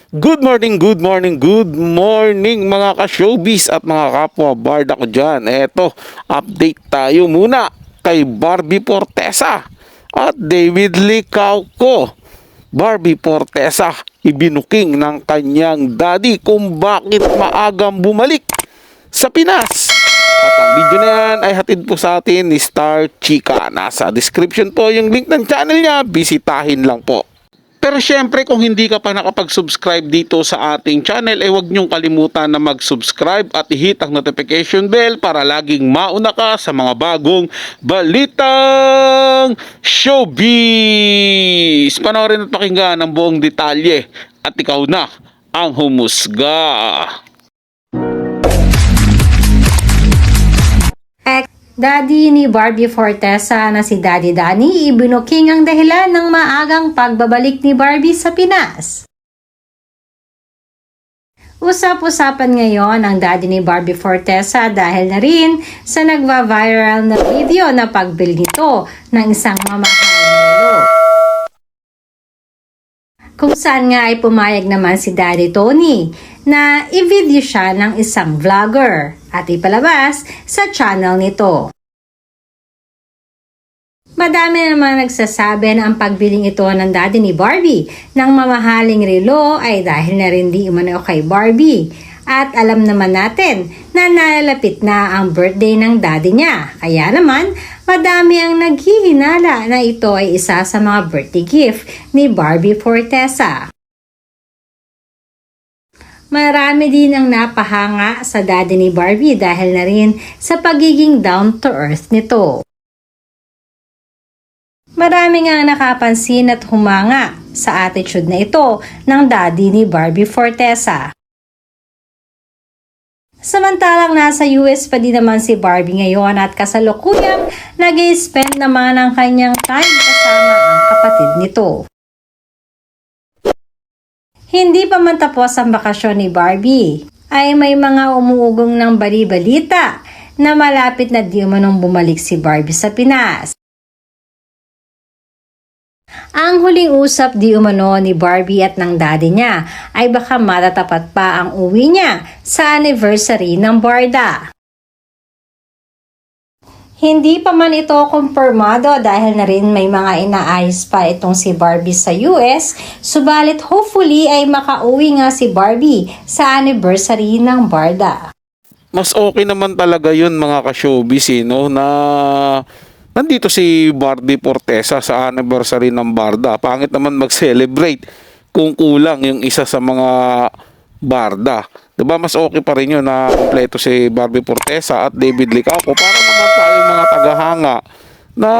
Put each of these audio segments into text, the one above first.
Good morning, good morning, good morning mga ka-showbiz at mga kapwa barda ko dyan. Eto, update tayo muna kay Barbie Fortesa at David Licauco. Barbie Fortesa ibinuking ng kanyang daddy kung bakit maagang bumalik sa Pinas. At ang video na yan ay hatid po sa atin ni Star Chica. Nasa description po yung link ng channel niya, bisitahin lang po. Pero syempre kung hindi ka pa nakapag-subscribe dito sa ating channel, huwag niyong kalimutan na mag-subscribe at i-hit ang notification bell para laging mauna ka sa mga bagong balitang showbiz. Panoorin at pakinggan ang buong detalye at ikaw na ang humusga. Daddy ni Barbie Fortesa na si Daddy Danny ibinuking ang dahilan ng maagang pagbabalik ni Barbie sa Pinas. Usap-usapan ngayon ang daddy ni Barbie Fortesa dahil na rin sa nagva-viral na video na pagbili nito ng isang mamahaling relo. Kung saan nga ay pumayag naman si Daddy Tony na i-video siya ng isang vlogger at ipalabas sa channel nito. Madami naman nagsasabi na ang pagbiling ito ng daddy ni Barbie ng mamahaling relo ay dahil na rin di umano kay Barbie. At alam naman natin na nalalapit na ang birthday ng daddy niya. Kaya naman, madami ang naghihinala na ito ay isa sa mga birthday gift ni Barbie Fortesa. Marami din ang napahanga sa daddy ni Barbie dahil na rin sa pagiging down-to-earth nito. Marami nga nakapansin at humanga sa attitude na ito ng daddy ni Barbie Fortesa. Samantalang nasa US pa din naman si Barbie ngayon at kasalukuyang nag-spend naman ang kanyang time kasama ang kapatid nito. Hindi pa man tapos ang bakasyon ni Barbie, ay may mga umuugong ng bali-balita na malapit na di umanong bumalik si Barbie sa Pinas. Ang huling usap di umano ni Barbie at ng daddy niya ay baka matatapat pa ang uwi niya sa anniversary ng barda. Hindi pa man ito kumpirmado dahil na rin may mga inaayos pa itong si Barbie sa US, subalit hopefully ay makauwi nga si Barbie sa anniversary ng barda. Mas okay naman talaga yun mga ka-showbiz no, na nandito si Barbie Fortesa sa anniversary ng barda. Pangit naman mag-celebrate kung kulang yung isa sa mga barda. Diba mas okay pa rin yun na kompleto si Barbie Fortesa at David Licauco para naman tayong mga tagahanga na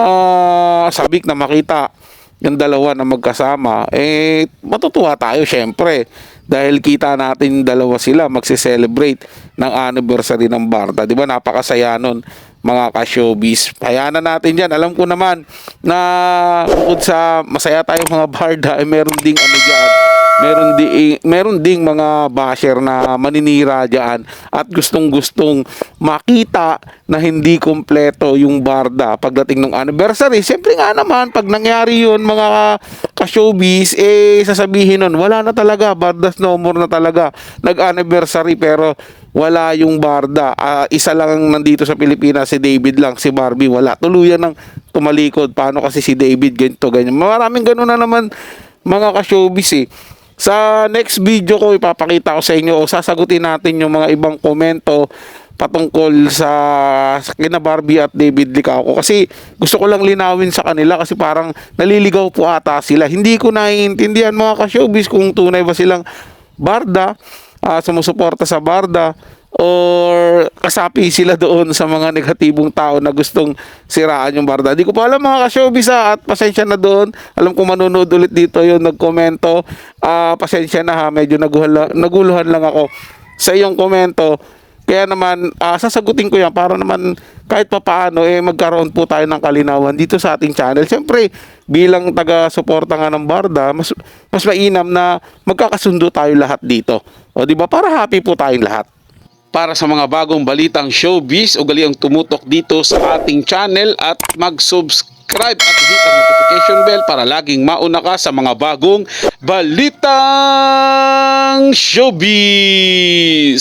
sabik na makita yung dalawa na magkasama. Matutuwa tayo syempre dahil kita natin dalawa sila magse-celebrate ng anniversary ng barda. Diba napakasaya nun mga ka-showbiz. Payanan natin dyan. Alam ko naman na bukod sa masaya tayong mga barda ay meron ding ano dyan, meron ding mga basher na maninira dyan at gustong-gustong makita na hindi kompleto yung barda pagdating ng anniversary. Siyempre nga naman, pag nangyari yun mga ka-showbiz, sasabihin nun, wala na talaga, bardas no more na talaga. Nag-anniversary pero wala yung barda. Isa lang nandito sa Pilipinas, si David lang, si Barbie wala. Tuluyan ng tumalikod. Paano kasi si David ganito, ganyan. Maraming ganun na naman mga ka-showbiz Sa next video ko ipapakita ko sa inyo o sasagutin natin yung mga ibang komento patungkol sa kina Barbie at David Licauco kasi gusto ko lang linawin sa kanila kasi parang naliligaw po ata sila. Hindi ko naiintindihan mga ka-showbiz kung tunay ba silang barda, sumusuporta sa barda or kasapi sila doon sa mga negatibong tao na gustong siraan yung barda. Di ko pa alam mga ka-showbiz at pasensya na doon. Alam ko manonood ulit dito yung nagkomento. Pasensya na ha, medyo naguluhan lang ako sa iyong komento. Kaya naman sasagutin ko yan para naman kahit papaano magkaroon po tayo ng kalinawan dito sa ating channel. Siyempre bilang taga-suporta nga ng barda, mas mainam na magkakasundo tayo lahat dito. O di ba para happy po tayong lahat. Para sa mga bagong balitang showbiz, ugaliang tumutok dito sa ating channel at mag-subscribe at hit ang notification bell para laging mauna ka sa mga bagong balitang Showbiz!